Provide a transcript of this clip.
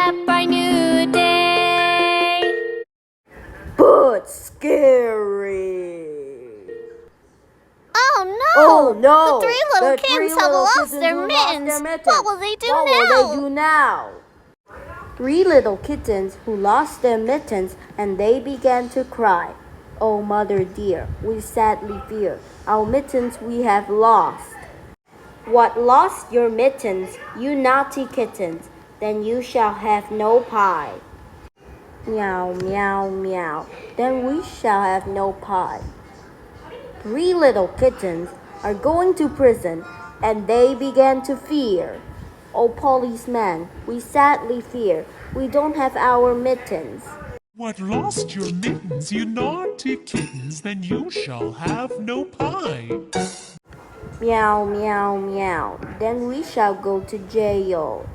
up our new day. But scary. Oh no! Oh no! The three little kittens have lost their mittens. What will they do now? Three little kittens who lost their mittens, and they began to cry. Oh, mother dear, we sadly fear our mittens we have lost. What, lost your mittens, you naughty kittens? Then you shall have no pie. Meow, meow, meow. Then we shall have no pie. Three little kittens are going to prison, and they began to fear. Oh, policeman, we sadly fear we don't have our mittens. What, lost your mittens, you naughty kittens? Then you shall have no pie. Meow, meow, meow. Then we shall go to jail.